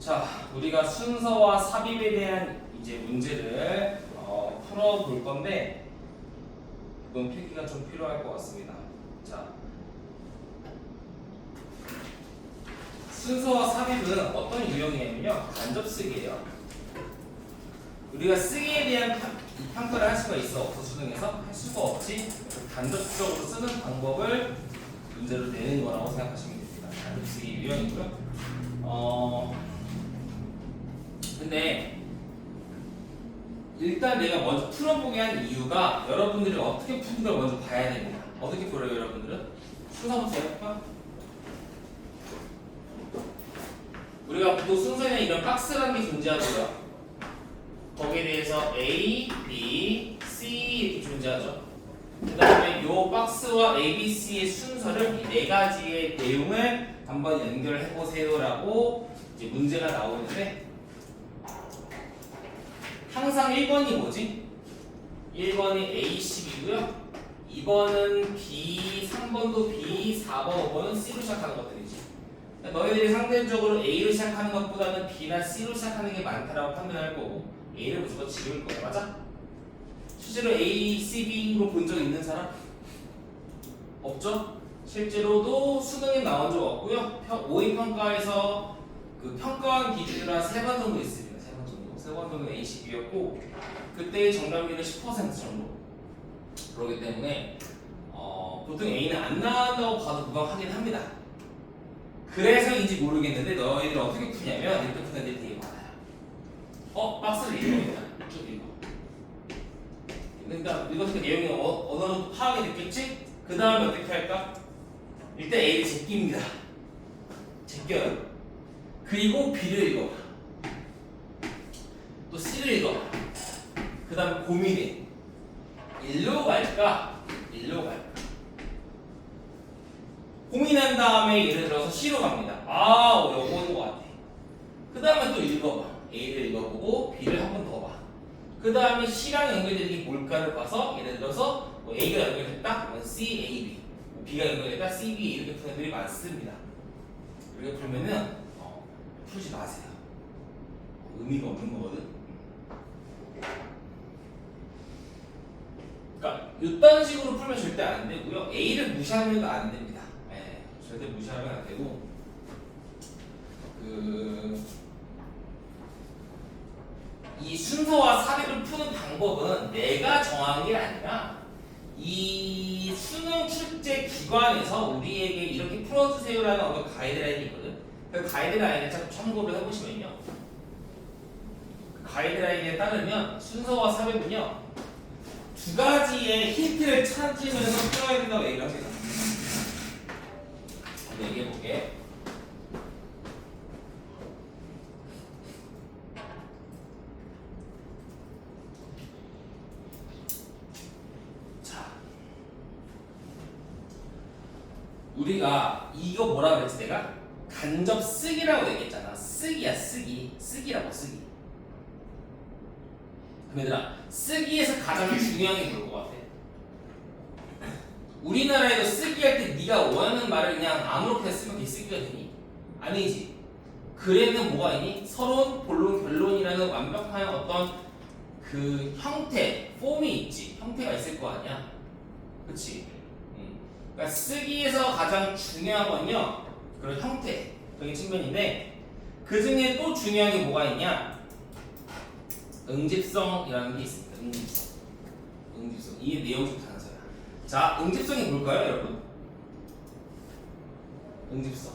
자, 우리가 순서와 삽입에 대한 이제 문제를 풀어볼 건데 이건 필기가 좀 필요할 것 같습니다. 자, 순서와 삽입은 어떤 유형이냐면요, 간접쓰기예요. 우리가 쓰기에 대한 평가를 할 수가 있어 없어 수능에서 할 수가 없지. 간접적으로 쓰는 방법을 문제로 내는 거라고 생각하시면 됩니다. 간접쓰기 유형이고요. 근데 일단 내가 먼저 풀어보게 한 이유가 여러분들이 어떻게 푸는 걸 먼저 봐야 됩니다. 어떻게 풀어요, 여러분들은? 순서부터 해볼까? 우리가 보통 순서에는 이런 박스라는 게 존재하고요. 거기에 대해서 A, B, C 이렇게 존재하죠. 그 다음에 이 박스와 A, B, C의 순서를 이 네 가지의 내용을 한번 연결해 보세요라고 이제 문제가 나오는데 항상 1번이 뭐지? 1번이 A10이고요. 2번은 B, 3번도 B, 4번, 5번은 C로 시작하는 것들이지. 너희들이 상대적으로 A로 시작하는 것보다는 B나 C로 시작하는 게 많다라고 판단할 거고 A를 무조건 지울 거야. 맞아? 실제로 A, C, B로 본 적 있는 사람? 없죠? 실제로도 수능에 나온 적 없고요. 오행평가에서 그 평가원 기준으로 한 3번 정도 있습니다. 3번 정도. 3번 정도는 A, B였고 그때의 정답률은 10% 정도. 그렇기 때문에 보통 A는 안 나온다고 봐도 무방하긴 합니다. 그래서인지 모르겠는데 너희들 어떻게 푸냐면 이렇게 푸는 애들이 되게 많아요. 박스를 읽어야 쭉 읽어. 그러니까 이것의 내용이 어느 정도 파악이 됐겠지? 그 다음에 어떻게 할까? 일단 A를 제낍니다. 제껴요. 그리고 B를 읽어봐. 또 C를 읽어봐. 그 다음에 고민해. 일로 갈까? 일로 갈까? 고민한 다음에 예를 들어서 C로 갑니다. 요거인 것 같아. 그 다음에 또 읽어봐. A를 읽어보고 B를 한 번 더 봐. 그 다음에 C랑 연결되는 게 뭘까를 봐서 예를 들어서 뭐 A가 연결됐다? 그러면 C, A, B. B가 연결됐다? C, B 이렇게 푸는 애들이 많습니다. 이렇게 풀면은 풀지 마세요. 의미가 없는 거거든. 그러니까 이딴 식으로 풀면 절대 안 되고요. A를 무시하면 안 됩니다. 절대 무시하면 안 되고 이 순서와 삽입을 푸는 방법은 내가 정한 게 아니라 이 수능 출제 기관에서 우리에게 이렇게 풀어주세요라는 어떤 가이드라인이 있거든. 그 가이드라인을 참 참고를 해보시면요. 그 가이드라인에 따르면 순서와 삽입은요 2가지의 힌트를 찾으면서 풀어야 된다고 얘기를 합니다. 얘기해볼게. 자, 우리가 이거 뭐라 그랬지 내가? 간접 쓰기라고 얘기했잖아. 쓰기야, 쓰기. 쓰기라고, 쓰기. 그럼 얘들아, 쓰기에서 가장 중요한 게 뭘 것 같아? 우리나라에도 쓰기 할 때 네가 원하는 말을 그냥 아무렇게나 쓰면 그게 쓰기가 되니? 아니지. 글에는 뭐가 있니? 서론, 본론, 결론이라는 완벽한 어떤 그 형태, 폼이 있지. 형태가 있을 거 아니야? 그치? 그러니까 쓰기에서 가장 중요한 건요 그런 형태적인 측면인데 그 중에 또 중요한 게 뭐가 있냐? 응집성이라는 게 있습니다. 응집성. 이 내용 좀 단서야. 자, 응집성이 뭘까요, 여러분? 응집성.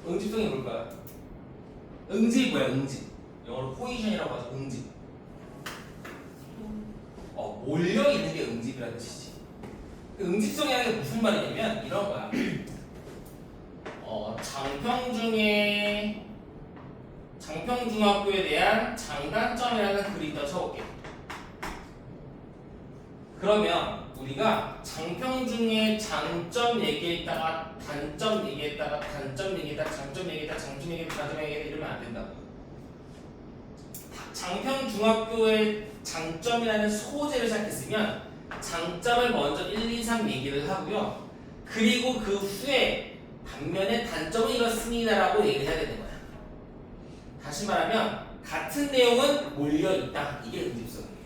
응집성이 뭘까요? 응집이 뭐야, 응집. 영어로 포지션이라고 하죠, 응집. 몰려 있는 게 응집이라는 뜻이지. 그 응집성이라는 게 무슨 말이냐면 이런 거야. 장평중학교에 대한 장단점이라는 글이 있다고 쳐볼게. 그러면 우리가 장평중의 장점 얘기했다가 단점 얘기했다가 단점 얘기했다가 장점 얘기했다가 장점 얘기했다가 단점 얘기했다가 이러면 안 된다고. 장평중학교의 장점이라는 소재를 시작했으면 장점을 먼저 1, 2, 3 얘기를 하고요. 그리고 그 후에 반면에 단점은 이렇습니다라고 얘기를 해야 되는 거야. 다시 말하면 같은 내용은 몰려있다. 이게 응집성이에요.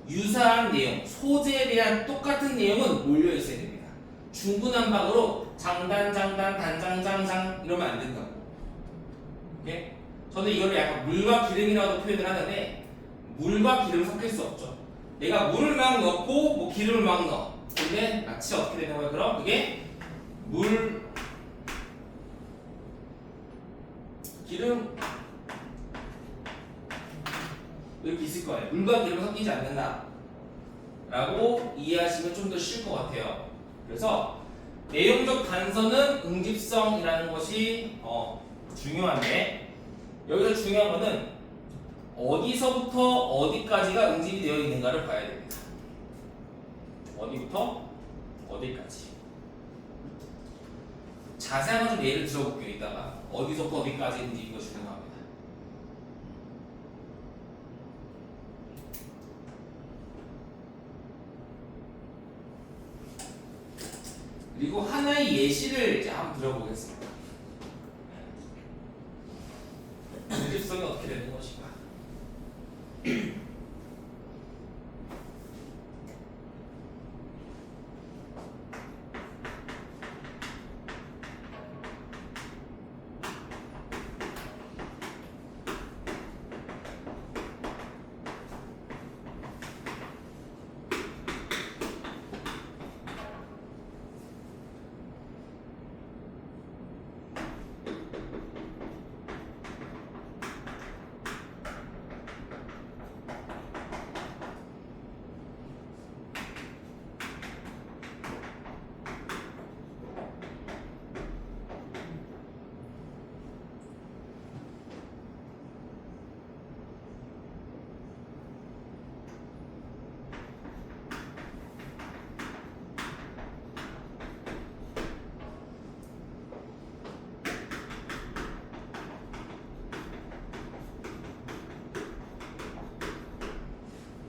유사한 내용, 소재에 대한 똑같은 내용은 몰려있어야 됩니다. 중구난방으로 장단, 장단, 단장, 장장 이러면 안 된다고. 오케이? 저는 이거를 약간 물과 기름이라고 표현을 하는데 물과 기름 섞일 수 없죠. 내가 물을 막 넣고 뭐 기름을 막 넣어. 근데 마치 어떻게 되는 거야? 그럼 그게 물, 기름 이렇게 있을 거예요. 물과 기름이 섞이지 않는다 라고 이해하시면 좀 더 쉬울 것 같아요. 그래서 내용적 단서는 응집성이라는 것이 중요한데 여기서 중요한 거는 어디서부터 어디까지가 응집이 되어 있는가를 봐야 됩니다. 어디부터 어디까지. 자세한 건 좀 예를 들어볼게요. 이따가 어디서부터 어디까지 응집인 거 중요합니다. 그리고 하나의 예시를 이제 한번 들어보겠습니다. 응집성이 어떻게 되는 것인가?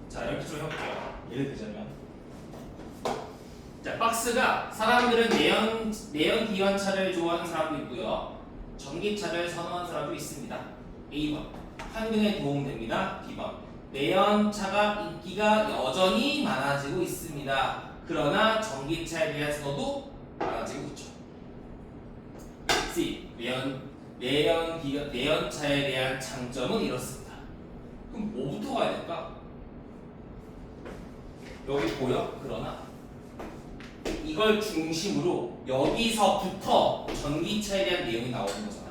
자, 이렇게 좀 해볼게요. 예를 들자면, 자, 박스가 사람들은 내연 기관차를 좋아하는 사람도 있고요, 전기차를 선호하는 사람도 있습니다. A번 환경에 도움됩니다. B번 내연차가 인기가 여전히 많아지고 있습니다. 그러나 전기차에 대한 선호도 많아지고 있죠. C 내연차에 대한 장점은 이렇습니다. 그럼 뭐부터 가야 될까? 여기 보여? 그러나 이걸 중심으로 여기서부터 전기차에 대한 내용이 나오는 거잖아.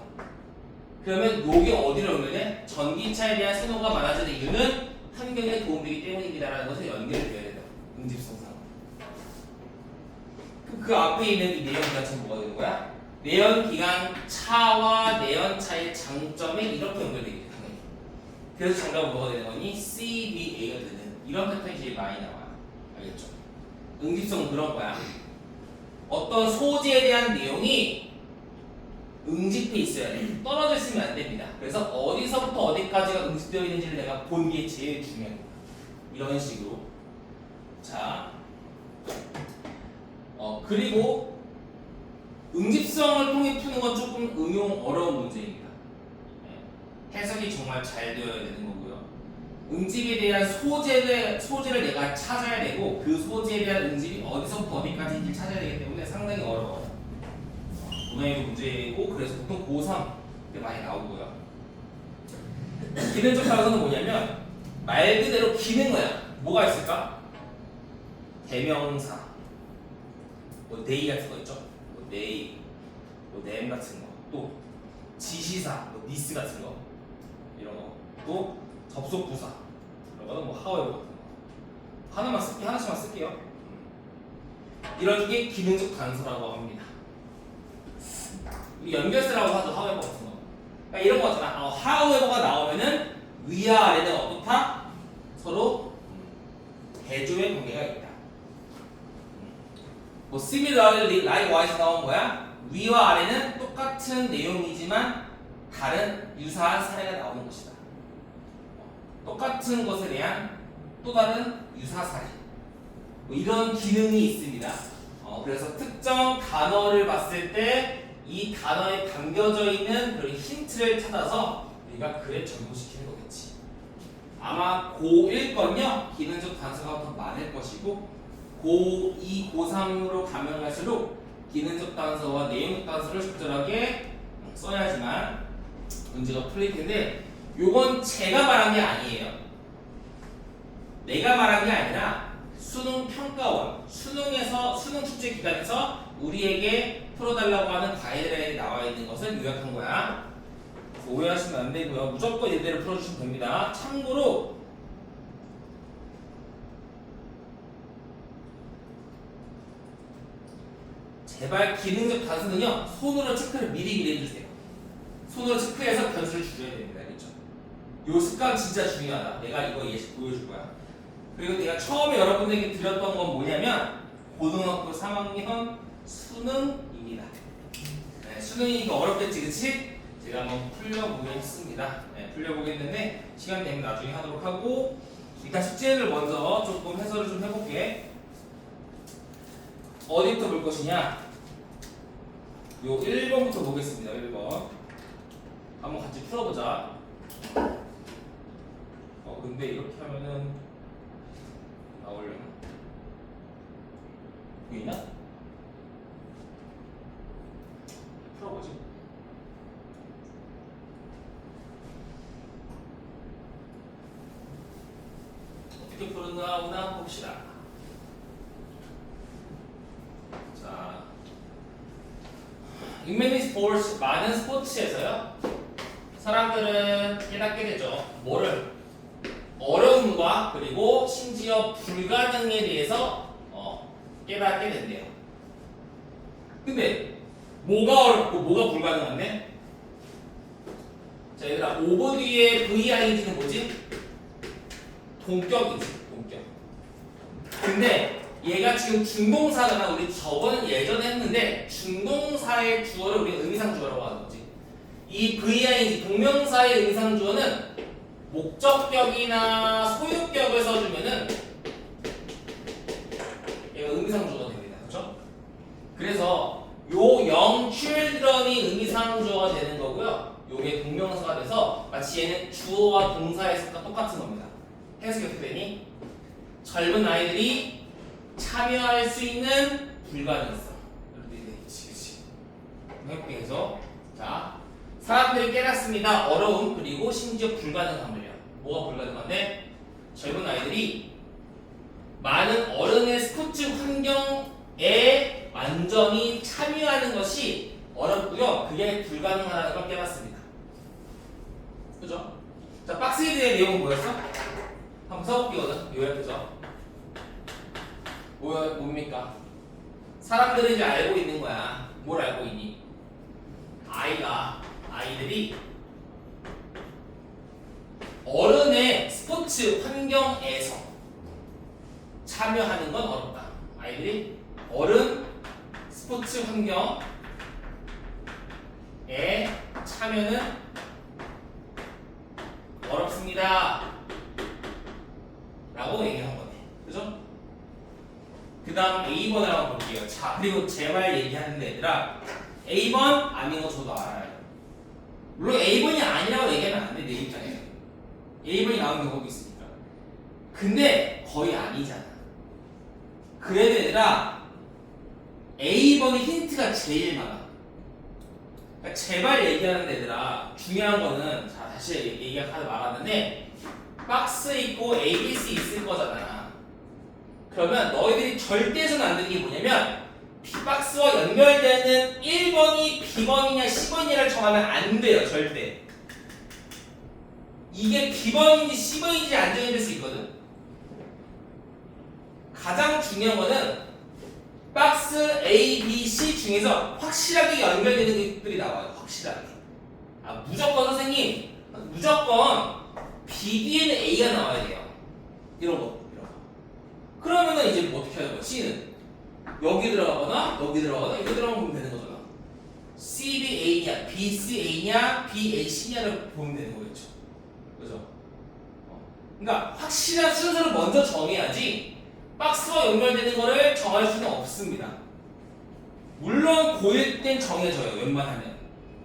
그러면 요게 어디로 연결돼? 전기차에 대한 선호가 많아지는 이유는 환경에 도움되기 때문입니다라는 것을 연결되어야 된다. 응집성상. 그럼 그 앞에 있는 이 내연기관차는 뭐가 되는 거야? 내연기관차와 내연차의 장점에 이렇게 연결되겠다. 그래서 정답은 뭐가 되는 거니? CBA가 되는 이런 패턴이 제일 많이 나와. 알겠죠? 응집성은 그런 거야. 어떤 소재에 대한 내용이 응집해 있어야 돼. 떨어져 있으면 안 됩니다. 그래서 어디서부터 어디까지가 응집되어 있는지를 내가 본 게 제일 중요한 거야. 이런 식으로. 자, 그리고 응집성을 통해 푸는 건 조금 응용 어려운 문제입니다. 해석이 정말 잘 되어야 되는 거고요. 응집에 대한 소재를 내가 찾아야 되고 그 소재에 대한 응집이 어디서부터 어디까지인지 찾아야 되기 때문에 상당히 어려워요. 고난이도 문제고 그래서 보통 고3 때 많이 나오고요. 기능적 단서는 뭐냐면 말 그대로 기능어야. 뭐가 있을까? 대명사, 뭐 they 같은 거 있죠? 뭐 they, 뭐 them 같은 거, 또 지시사, 뭐 this 같은 거 이런 거, 또 접속 부사 이런 거는 뭐 however 같은 거 하나씩만 쓸게요. 이런 게 기능적 단서라고 합니다. 연결세라고 하죠. however 같은 거. 그러니까 이런 거 있잖아. however가 나오면은 위와 아래는 어떻다? 서로 대조의 관계가 있다. 뭐 similarly, likewise 나온 거야. 위와 아래는 똑같은 내용이지만 다른 유사한 사례가 나오는 것이다. 똑같은 것에 대한 또 다른 유사 사례. 뭐 이런 기능이 있습니다. 그래서 특정 단어를 봤을 때 이 단어에 담겨져 있는 그런 힌트를 찾아서 우리가 글에 적용시키는 거겠지. 아마 고1 건요 기능적 단서가 더 많을 것이고 고2, 고3으로 가면 갈수록 기능적 단서와 내용적 단서를 적절하게 써야지만 문제가 풀릴 텐데, 요건 제가 말한 게 아니에요. 내가 말한 게 아니라 수능 평가원, 수능에서 수능 축제 기간에서 우리에게 풀어달라고 하는 가이드라인에 나와 있는 것을 요약한 거야. 오해하시면 안 되고요. 무조건 이대로 풀어주시면 됩니다. 참고로 제발 기능적 단서는요 손으로 체크를 미리 해주세요. 손으로 체크해서 변수를 줄여야 됩니다. 알겠죠? 요 습관 진짜 중요하다. 내가 이거 예시 보여줄 거야. 그리고 내가 처음에 여러분들에게 드렸던 건 뭐냐면 고등학교 3학년 수능입니다. 네, 수능이 어렵겠지, 그치? 제가 한번 풀려보겠습니다. 네, 풀려보겠는데 시간 되면 나중에 하도록 하고, 일단 숙제를 먼저 조금 해설을 좀 해볼게. 어디부터 볼 것이냐? 요 1번부터 보겠습니다. 1번 한번 같이 풀어보자. 근데 이렇게 하면은 나오려나? 보이나? 풀어보지. 어떻게 풀었나 봅시다. 자, in many sports, 많은 스포츠에서요 사람들은 깨닫게 되죠. 뭐를? 어려움과 그리고 심지어 불가능에 대해서 깨닫게 된대요. 근데 뭐가 어렵고 뭐가 불가능한데? 자, 얘들아, 오버 뒤에 VING는 뭐지? 동격이지, 동격. 근데 얘가 지금 중동사잖아. 우리 저번에 예전에 했는데 중동사의 주어를 우리 의미상주어라고 하는 거지. 이 VING 동명사의 의미상주어는 목적격이나 소유격을 써주면은 얘가 의미상주어가 됩니다. 그렇죠? 그래서 요 young children이 의미상주어가 되는 거고요. 요게 동명사가 돼서 마치 얘는 주어와 동사의 해석과 똑같은 겁니다. 해석이 어떻게 되니? 젊은 아이들이 참여할 수 있는 불가능성. 이렇게 되겠지, 그치? 해볼게. 해서 자, 사람들이 깨닫습니다. 어려움 그리고 심지어 불가능함을요. 뭐가 불가능한데? 젊은 아이들이 많은 어른의 스포츠 환경에 완전히 참여하는 것이 어렵고요. 그게 불가능하다는 걸 깨닫습니다. 그죠? 자, 박스헤드의 내용은 뭐였어? 한번 써볼게요. 요약해서. 뭡니까? 사람들은 이제 알고 있는 거야. 뭘 알고 있니? 아이들이 어른의 스포츠 환경에서 참여하는 건 어렵다. 아이들이 어른 스포츠 환경에 참여는 어렵습니다. 라고 얘기한 거네. 그죠? 그 다음 A번을 한번 볼게요. 자, 그리고 제발 얘기하는데 얘들아, A번 아닌 거 저도 알아요. 물론 A번이 아니라고 얘기하면 안 돼, 내 입장에서. A번이 나오는 경우도 있으니까. 근데 거의 아니잖아. 그래도 얘들아, A번의 힌트가 제일 많아. 그러니까 제발 얘기하는 얘들아, 중요한 거는, 자, 다시 얘기하다 말았는데, 박스 있고 ABC 있을 거잖아. 그러면 너희들이 절대선 안 되는 게 뭐냐면, B박스와 연결되는 1번이 B번이냐 C번이냐를 정하면 안 돼요. 절대. 이게 B번인지 C번인지 안 정해질 수 있거든. 가장 중요한 거는 박스 A, B, C 중에서 확실하게 연결되는 것들이 나와요. 확실하게. 무조건 선생님, 무조건 B 뒤에는 A가 나와야 돼요. 이런 거. 그러면은 이제 뭐 어떻게 하는 거야? C는 여기 들어가거나 여기 들어가거나 여기 들어가면 되는 거잖아. C, B, A냐, B, C, A냐, B, A, C냐를 보면 되는 거겠죠. 그죠? 그러니까 확실한 순서를 먼저 정해야지 박스와 연결되는 거를 정할 수는 없습니다. 물론 고1 땐 정해져요. 웬만하면.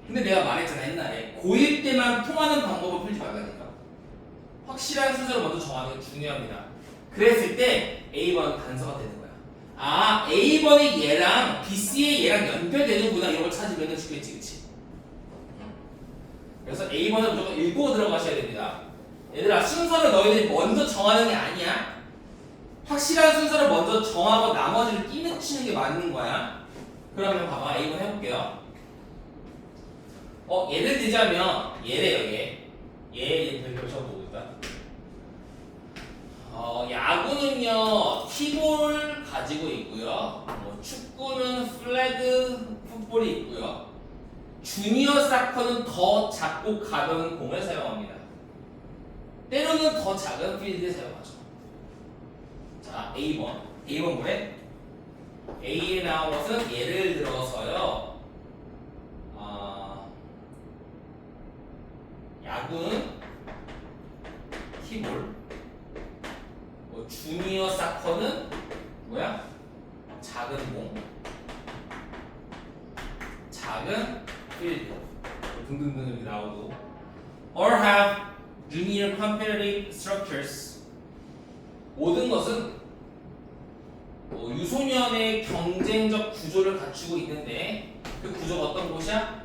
근데 내가 말했잖아 옛날에 고1 때만 통하는 방법을 풀지 말라니까. 확실한 순서를 먼저 정하는 게 중요합니다. 그랬을 때 A번 단서가 되는 거야. 아 A번이 얘랑 BC의 얘랑 연결되는구나 이런 걸 찾으면 쉽겠지 그치? 그래서 A번을 무조건 읽고 들어가셔야 됩니다. 얘들아 순서를 너희들이 먼저 정하는 게 아니야. 확실한 순서를 먼저 정하고 나머지를 끼면 치는 게 맞는 거야. 그러면 봐봐 A번 해볼게요. 예를 들자면 얘래요 얘 별표 쳐보고 일단 야구는요 티볼 가지고 있고요. 뭐 축구는 플래그 풋볼이 있고요. 주니어 사커는 더 작고 가벼운 공을 사용합니다. 때로는 더 작은 필드에 사용하죠. 자 A번 뭐래? A에 나온 것은 예를 들어서요. 야구는 티볼, 뭐 주니어 사커는 뭐야? 작은 공, 작은 필드 등등등 나오고 or have junior competitive structures 모든 것은 유소년의 경쟁적 구조를 갖추고 있는데 그 구조가 어떤 것이야?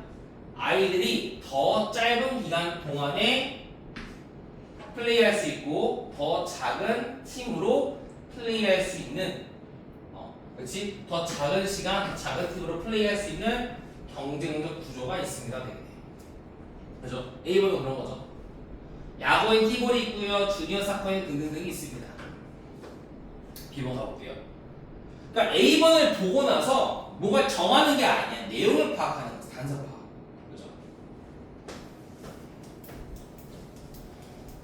아이들이 더 짧은 기간 동안에 플레이할 수 있고 더 작은 팀으로 플레이할 수 있는 그렇지? 더 작은 시간, 작은 팀으로 플레이할 수 있는 경쟁적 구조가 있습니다. 되겠네. 그죠? A번은 그런 거죠. 야구엔 티볼이 있고요. 주니어 사커엔 등등등이 있습니다. B번 가볼게요. 그러니까 A번을 보고 나서 뭔가 정하는 게 아니야. 내용을 파악하는 거지. 단서 파악. 그죠?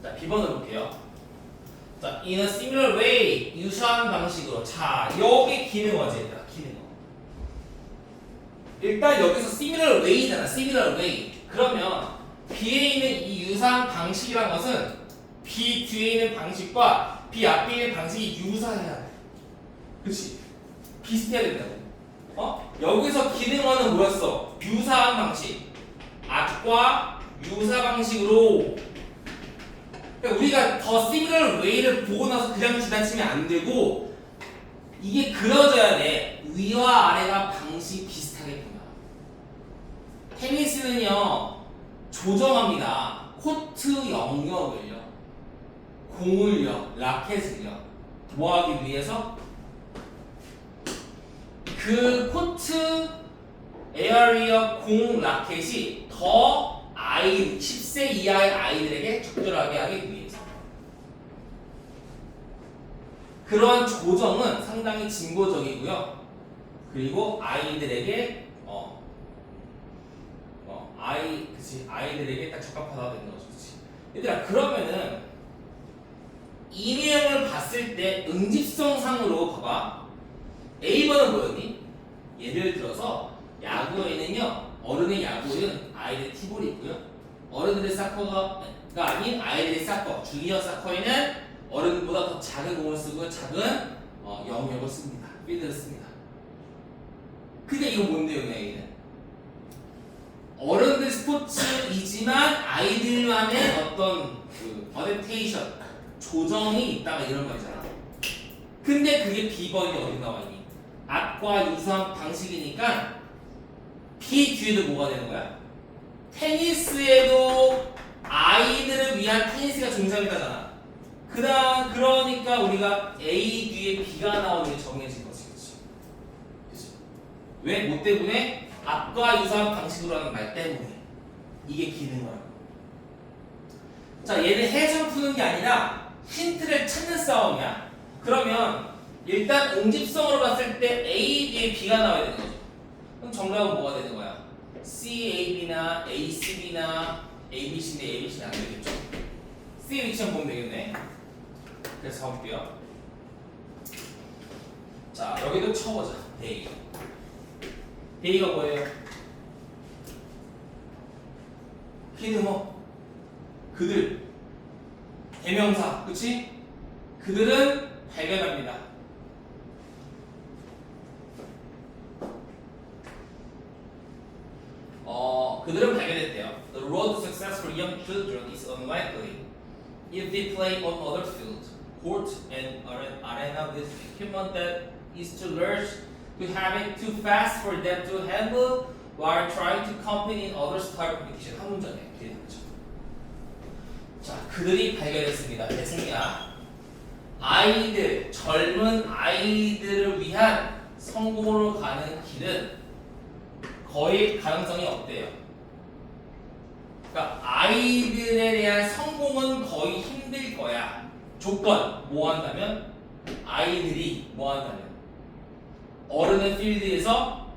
자, B번을 볼게요. 자, in a similar way. 유사한 방식으로. 자, 여기 기능어지 얘들아. 기능어. 일단 여기서 similar way잖아. similar way. 그러면 B에 있는 이 유사한 방식이란 것은 B 뒤에 있는 방식과 B 앞에 있는 방식이 유사해야 돼. 그치? 비슷해야 된다고. 여기서 기능어는 뭐였어? 유사한 방식. 앞과 유사 방식으로. 그러니까 우리가 더 similar way를 보고 나서 그냥 지나치면 안 되고 이게 그려져야 돼. 위와 아래가 방식 비슷하게구나. 테니스는요 조정합니다. 코트 영역을요, 공을요, 라켓을요 뭐하기 위해서? 그 코트 에어리어 공 라켓이 더 아이 10세 이하의 아이들에게 적절하게 하기 위해서. 그러한 조정은 상당히 진보적이고요. 그리고 아이들에게 아이들에게 딱 적합하다 되는 거죠. 그치? 얘들아 그러면은 이 내용을 봤을 때 응집성상으로 봐봐. A번은 뭐였니? 예를 들어서 야구에는요 어른의 야구에는 아이들의 티볼이 있고요. 어른들의 사커가 아닌 아이들의 사커, 주니어 사커에는 어른보다 더 작은 공을 쓰고 작은 영역을 씁니다. 필드를 씁니다. 근데 이거 뭔 내용이야 얘는? 어른들 스포츠이지만 아이들만의 어떤 어댑테이션, 조정이 있다가 이런 말이잖아. 근데 그게 B번이 어디 나와있니? 앞과 유사한 방식이니까 B 뒤에도 뭐가 되는 거야? 테니스에도 아이들을 위한 테니스가 중심이다잖아. 그러니까 우리가 A 뒤에 B가 나오는 게 정해진 거지. 그치? 왜? 뭐 때문에? 앞과 유사한 방식으로 하는 말 때문에. 이게 기능어야. 자, 얘는 해설 푸는 게 아니라 힌트를 찾는 싸움이야. 그러면 일단 응집성으로 봤을 때 A 뒤에 B가 나와야 되는 거죠. 그럼 정답은 뭐가 되는 거야? C, A, B나 A, C, B나 A, B, C인데 A, B, C는 안 되겠죠? C의 위치만 보면 되겠네. 그래서 가볼게요. 자, 여기도 쳐보자. 데이. 데이가 뭐예요? 기능어. 그들. 대명사. 그치? 그들은 발견합니다. if they play on other fields, court and arena with equipment that is too large to have it too fast for them to handle while trying to compete in other style competition. 한 문장에 이렇게 되죠. 자, 그들이 발견했습니다. 대승이야. 아이들, 젊은 아이들을 위한 성공으로 가는 길은 거의 가능성이 없대요. 그러니까 아이들에 대한 성공은 거의 힘들 거야. 조건 뭐 한다면 아이들이 뭐 한다면 어른의 필드에서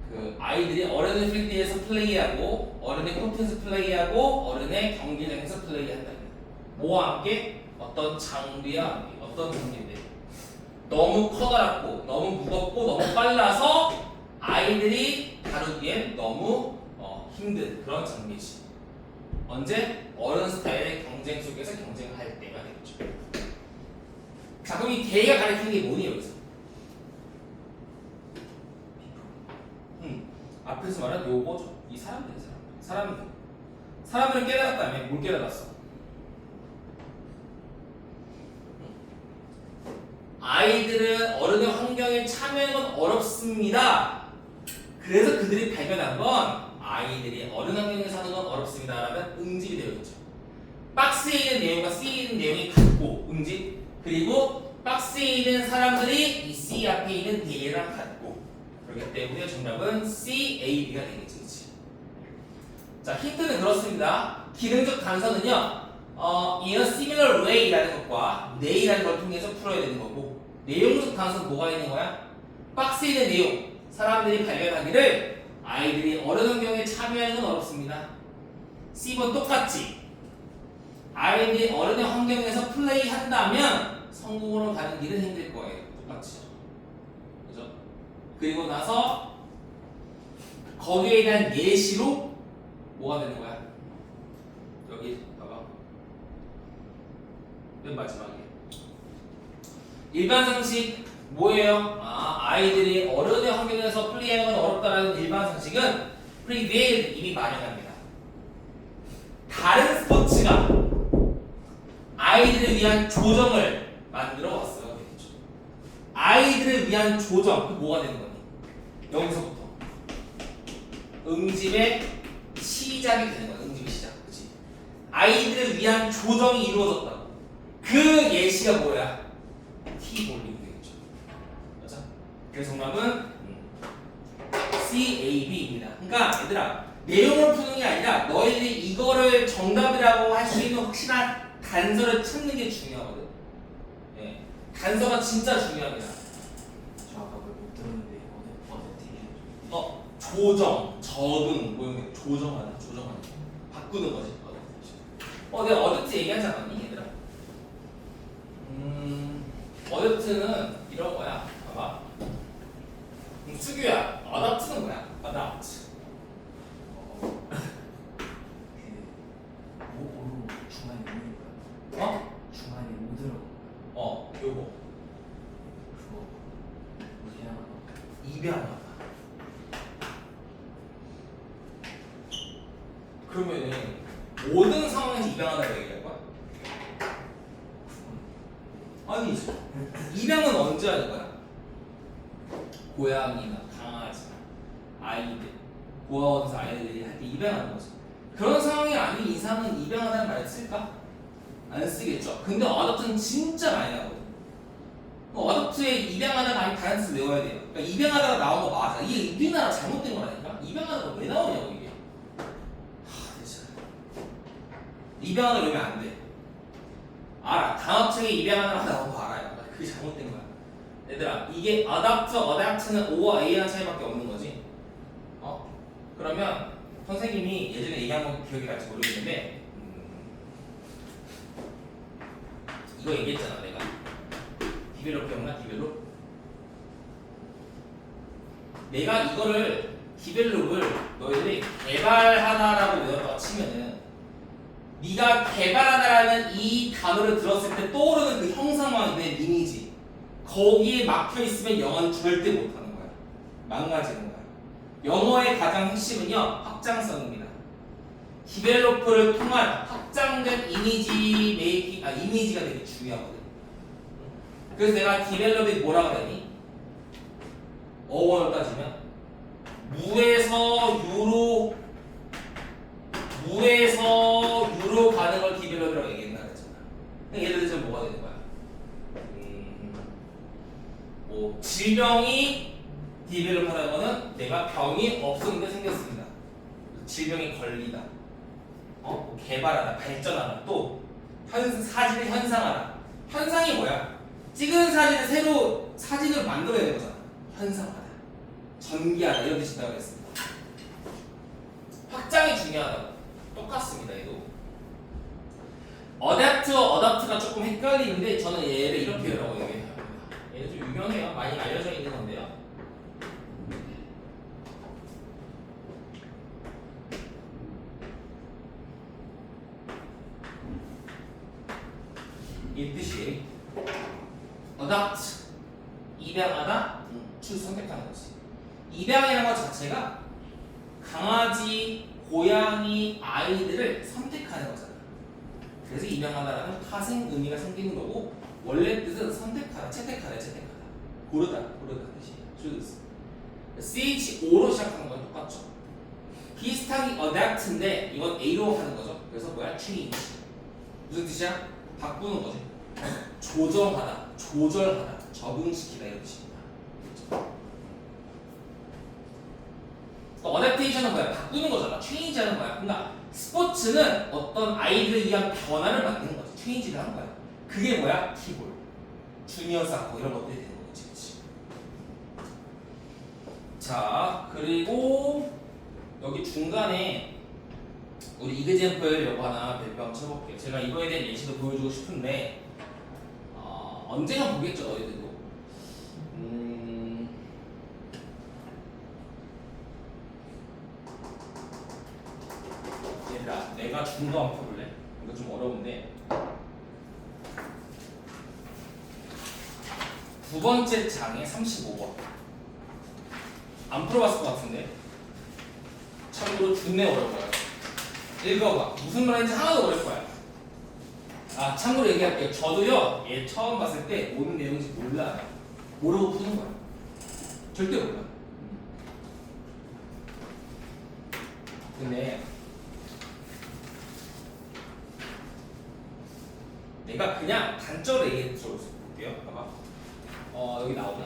그 아이들이 어른의 필드에서 플레이하고 어른의 코트에서 플레이하고 어른의 경기장에서 플레이한다. 뭐와 함께 어떤 장비와 함께 어떤 장비인데 너무 커다랗고 너무 무겁고 너무 빨라서 아이들이 다루기엔 너무 힘든 그런 장비지. 언제? 어른 스타일의 경쟁 속에서 경쟁할 때가 되겠죠. 자, 그럼 이 대가 가리키는 게 뭐니 여기서? 앞에서 말한 요거죠. 이 사람들. 사람들은 깨달았다며. 뭘 깨달았어? 아이들은 어른의 환경에 참여하는 건 어렵습니다. 그래서 그들이 발견한 건 아이들이 어른 환경에 사는 건 어렵습니다라는 응집이 되어 있죠. 박스에 있는 내용과 C에 있는 내용이 같고 응집, 그리고 박스에 있는 사람들이 이 C 앞에 있는 D랑 같고, 그렇기 때문에 정답은 C, A, B가 되겠지. 그치? 자, 힌트는 그렇습니다. 기능적 단서는요 in a similar way라는 것과 nay라는 걸 통해서 풀어야 되는 거고, 내용적 단서는 뭐가 있는 거야? 박스에 있는 내용, 사람들이 발견하기를 아이들이 어른 환경에 참여하는 건 어렵습니다. C번 똑같지. 아이들이 어른의 환경에서 플레이한다면 성공으로 가는 길은 힘들 거예요. 똑같이. 그죠? 그리고 나서 거기에 대한 예시로 뭐가 되는 거야? 여기 봐봐. 맨 마지막에 일반 상식 뭐예요? 아이들이 어른의 환경에서 플레이하는 건 어렵다라는 일반 상식은 prevailed 이미 반영합니다. 다른 스포츠가 아이들을 위한 조정을 만들어 왔어요. 아이들을 위한 조정, 그 뭐가 되는 거니? 여기서부터 응집의 시작이 되는 거야. 응집의 시작, 그렇지? 아이들을 위한 조정이 이루어졌다고. 그 예시가 뭐야? T-볼링이 되겠죠. 맞아? 그래서 정답은 CAB입니다. 그러니까 얘들아, 내용을 푸는 게 아니라 너희들이 이거를 정답이라고 할 수 있는 확실한 단서를 찾는 게 중요하거든. 예, 단서가 진짜 중요합니다. 저 아까 못 들었는데 어제 조정, 적응, 뭐 이런 게 조정하는, 바꾸는 거지. 내가 어댑트 얘기하지 않았니, 얘들아? 어댑트는 이런 거야. 봐봐. 수규야, 어댑트는 뭐야? 어댑트. 뭐 중간에 있는 거야? 중간에 못 들어. 요거. 그거 뭐지 하나? 입양하다. 그러면은 모든 상황에서 입양하다고 얘기할 거야? 아니지. 입양은 언제 하는 거야? 고양이나 강아지나 아이들, 고아원에서 아이들이 할 때 입양하는 거지. 그런 상황이 아닌 이상은 입양하다는 말을 쓸까? 안 쓰겠죠. 근데 어댑트는 진짜 많이 나거든. 어댑트에 입양하다가 아닌 다른 뜻을 외워야 돼요. 그러니까 입양하다가 나온 거 맞아. 이게 우리나라 잘못된 거라니까. 입양하다가 왜 나오냐고 이게. 진짜. 입양하다 그러면 안 돼. 알아. 단어책에 입양하다가 나온 거 알아요. 그게 잘못된 거야. 얘들아, 이게 어댑트는 O와 A라는 차이밖에 없는 거지. 그러면 선생님이 예전에 얘기한 거 기억이 날지 모르겠는데 이거 얘기했잖아 내가. 디벨롭 기억나? 디벨롭? 내가 이거를 디벨롭을 너희들이 개발하다라고 외웠다고 치면은 네가 개발하다라는 이 단어를 들었을 때 떠오르는 그 형상만 내 이미지, 거기에 막혀 있으면 영어는 절대 못하는 거야. 망가지는 거야. 영어의 가장 핵심은요 확장성입니다. 디벨로퍼를 통한 확장된 이미지가 되게 중요하거든. 그래서 내가 디벨롭이 뭐라 그랬니? 어원을 따지면 무에서 유로 가는 걸 디벨롭이라고 얘기했나 그랬잖아. 예를 들어서 뭐가 되는 거야? 뭐 질병이 디벨롭하는 거는 내가 병이 없었는데 생겼습니다. 질병이 걸리다. 뭐 개발하다, 발전하다, 또 사진을 현상하다. 현상이 뭐야? 찍은 사진을 새로 사진을 만들어내는 거잖아. 현상하다, 전개하다 이런 뜻이라고 했습니다. 확장이 중요하다. 똑같습니다. 얘도. 어댑트와 어답트가 조금 헷갈리는데 저는 얘를 이렇게 라고 얘기해요. 얘는 좀 유명해요. 많이 알려져 있는 건데요. 이 뜻이 adopt 입양하다, 선택하는 거지. 입양이라는 것 자체가 강아지, 고양이, 아이들을 선택하는 거잖아. 그래서 입양하다라는 파생 의미가 생기는 거고 원래 뜻은 선택하다, 채택하다. 고르다 뜻이에요. choose. CHO로 시작하는 건 똑같죠. 비슷하게 adapt인데 이건 A로 하는 거죠. 그래서 뭐야? change. 무슨 뜻이야? 바꾸는 거지. 조정하다, 조절하다, 적응시키다 이런 뜻입니다. 어댑테이션은 뭐야? 바꾸는 거잖아. 체인지하는 거야. 그러니까 스포츠는 어떤 아이들을 위한 변화를 만드는 거지. 체인지를 하는 거야. 그게 뭐야? 키볼, 주니어 사커 이런 것들이 되는 거지. 그치? 자, 그리고 여기 중간에 우리 이그젠플 요거 하나 발표 한번 쳐볼게요. 제가 이거에 대한 예시도 보여주고 싶은데 언젠가 보겠죠, 너희들도. 얘들아, 내가 준 거 한번 펴볼래? 이거 좀 어려운데. 두 번째 장에 35번. 안 풀어봤을 것 같은데. 참고로 존내 어려워요. 읽어봐. 무슨 말인지 하나도 어려울 거야. 참고로 얘기할게요. 저도요, 얘 처음 봤을 때 오는 내용인지 몰라요. 모르고 푸는 거야. 절대 몰라. 근데 내가 그냥 단적으로 얘기해 볼게요. 봐봐. 여기 나오나?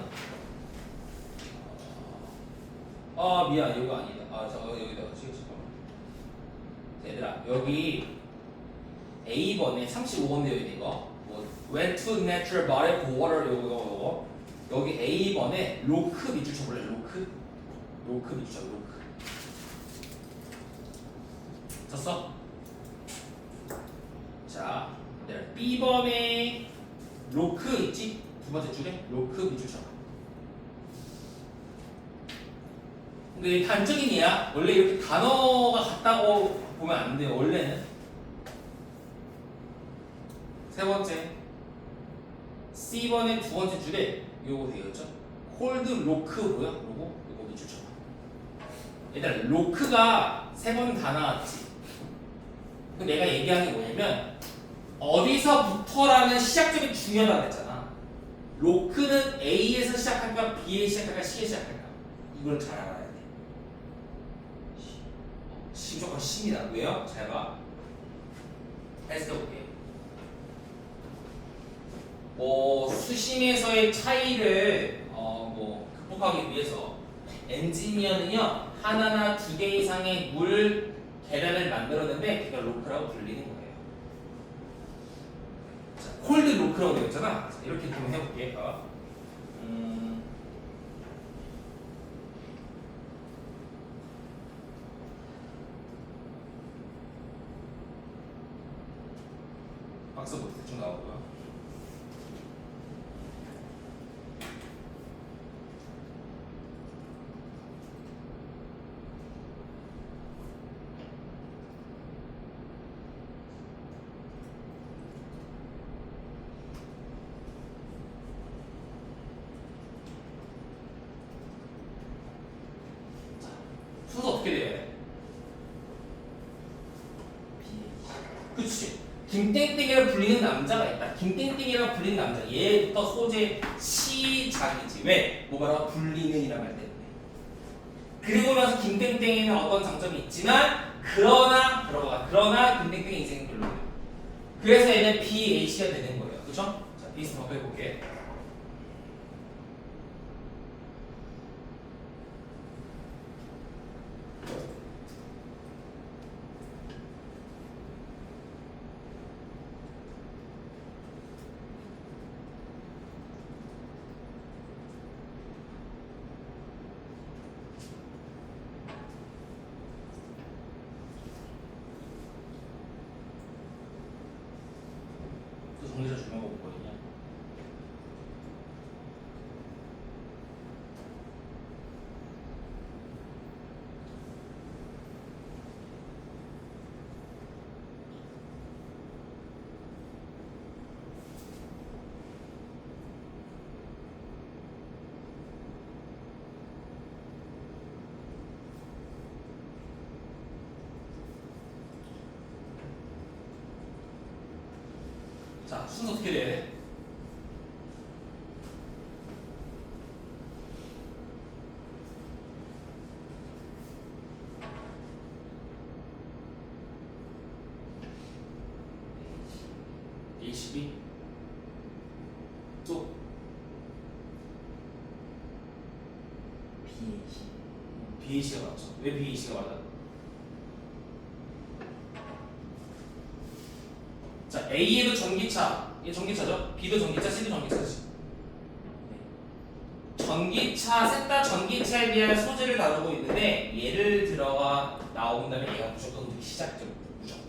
미안, 이거 아니다. 여기다가 잠깐만. 얘들아, 여기 A번에 35번 되어 있는 거, went to natural body of water 요거. 여기 A번에 로크 밑줄 쳐볼래? 로크 밑줄 쳐. 로크. 쳤어? 자, B번에 로크 있지? 두 번째 줄에 로크 밑줄 쳐. 근데 단적인 이야. 원래 이렇게 단어가 같다고 보면 안 돼요. 원래는. 세 번째 C번의 두 번째 줄에 요거 되어있죠? 홀드 로크고요. 요거 밑줄 쳐봐. 일단 로크가 세 번 다 나왔지. 내가 얘기하는 게 뭐냐면 어디서부터라는 시작점이 중요하다고 했잖아. 로크는 A에서 시작할까 B에 시작할까 C에 시작할까 이걸 잘 알아야 돼. 무조건 C입니다. 왜요? 잘 봐. 해석해볼게. 수심에서의 차이를 극복하기 위해서 엔지니어는요 하나나 두 개 이상의 물 계란을 만들었는데 그걸 로크라고 불리는 거예요. 자, 콜드 로크라고 되어 있잖아. 자, 이렇게 좀 해볼게. 박스부터 대충 나오고요. 김땡땡이라고 불리는 남자가 있다. 김땡땡이라고 불리는 남자. 얘부터 소재 시작이지. 왜? 뭐가 불리는이라고 할 때. 그리고 나서 김땡땡이는 어떤 장점이 있지만 그러나 김땡땡이 인생은 별로예요. 그래서 얘는 BAC가 되는 거예요. 그쵸? 자, 비스 더 해볼게. 정리자 중요한 거 없거든요. 자, 순서 어떻게 돼? A12 또 BAC가 맞죠? 왜 BAC가 맞아? 자, A에도 전기차, 얘 전기차죠? B도 전기차, C도 전기차지. 전기차, 셋 다 전기차에 대한 소재를 다루고 있는데 예를 들어가 나온다면 얘가 무조건 시작점, 무조건.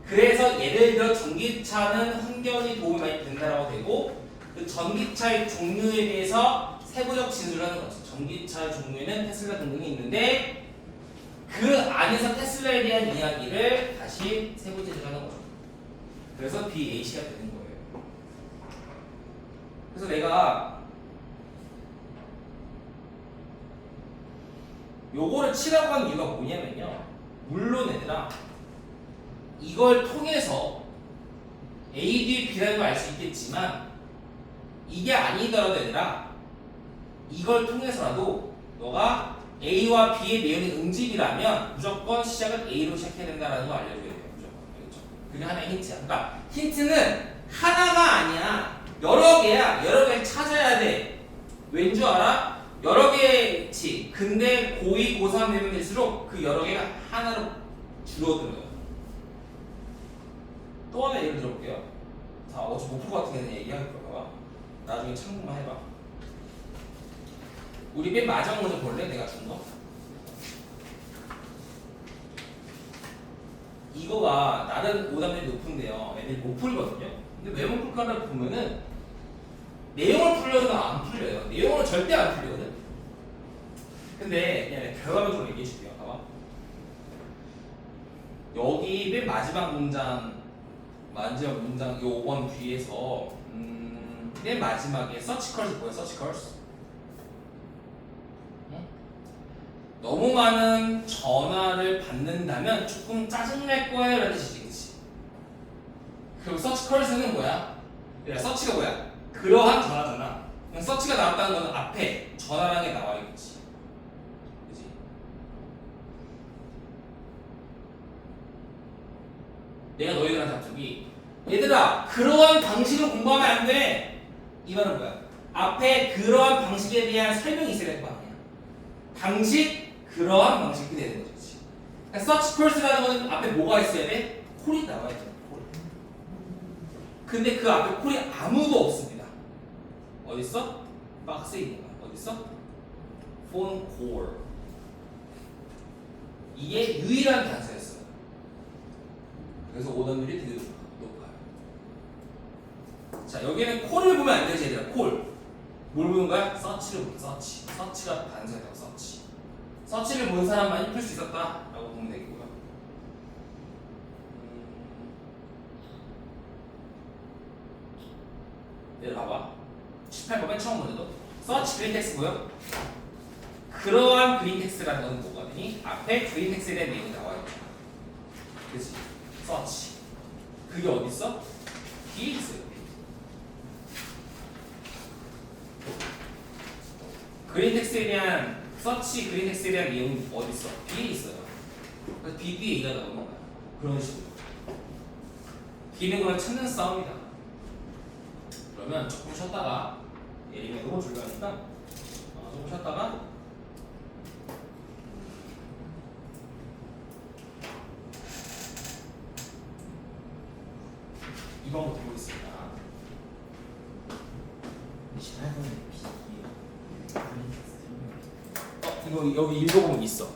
그래서 예를 들어 전기차는 환경에 도움이 많이 된다라고 되고 그 전기차의 종류에 대해서 세부적 진술을 하는 거죠. 전기차의 종류에는 테슬라 등등이 있는데 그 안에서 테슬라에 대한 이야기를 다시 세부 진술하는 거죠. 그래서 BAC가 되는 거예요. 그래서 내가 요거를 치라고 한 이유가 뭐냐면요. 물론 얘들아 이걸 통해서 A, D, B라는 걸 알 수 있겠지만 이게 아니더라도 얘들아 이걸 통해서라도 너가 A와 B의 내용이 응집이라면 무조건 시작은 A로 시작해야 된다는 걸 알려줘야 돼요. 무조건. 알겠죠? 그게 하나의 힌트야. 그러니까 힌트는 하나가 아니야. 여러 개야. 여러 개를 찾아야 돼. 왠 줄 알아? 여러 개지. 근데 고2, 고3 되면 될수록 그 여러 개가 하나로 줄어들어요. 또 하나 예를 들어볼게요. 자, 어차피 목표 같은 경우는 얘기할 거야. 나중에 참고만 해봐. 우리 맨 마지막 먼저 볼래? 내가 준 거. 이거가 나는 오답률이 높은데요. 애들이 못 풀거든요. 근데 왜 못 풀까를 보면은 내용을 풀려도 안 풀려요. 내용을 절대 안 풀리거든. 근데 그냥 결과적으로 얘기해 줄게요. 봐봐. 여기 맨 마지막 문장 요 5번 뒤에서 맨 마지막에 서치컬스 뭐야? 서치컬스 너무 많은 전화를 받는다면 조금 짜증날 거예요 라는 뜻이지. 그치? 그리고 서치컬스는 뭐야? 그래, 서치가 뭐야? 그러한 전화잖아. 그럼 서치가 나왔다는 거는 앞에 전화라는 게 나와야겠지. 그치? 내가 너희들한테 갑자기 얘들아 그러한 방식으로 공부하면 안 돼. 이 말은 뭐야? 앞에 그러한 방식에 대한 설명이 있어야 될 거 아니야. 방식 그러한 방식이 되는 거지. 그러니까 such person라는 거는 앞에 뭐가 있어야 돼? 콜이 나와야 돼. 콜. 근데 그 앞에 콜이 아무도 없습니다. 어디 있어? 박스에 있는 거야. 어디 있어? phone call. 이게 유일한 단서였어요. 그래서 오답률이 되게 높아요. 자, 여기는 콜을 보면 안 되지, 얘들아. 콜. 뭘 보는 거야? 서치를 보는 거야. 서치. 서치가 단서였다고. 서치. 서치를 본 사람만이 풀 수 있었다라고 보면 되겠고요. 얘들 봐봐. 18번 맨 처음 문제도 서치 그린 텍스트고요. 그러한 그린 텍스트라는 건 뭐가 되니? 앞에 그린 텍스트에 대한 내용이 나와요. 그치? 서치. 그게 어디 있어? 뒤에 있어요. 그린 텍스트에 대한 서치, 그린 텍스트에 대한 내용이 어디 있어? 뒤에 있어요. 그래서 B 뒤에 A가 나오는 거야. 그런 식으로. 기는 거랑 찾는 싸움이다. 그러면 조금 쉬었다가 예림이 너무 중요하니까 조금 쉬었다가 이번부터 보겠습니다. 18번에 B. 이거 여기 읽어보면 있어.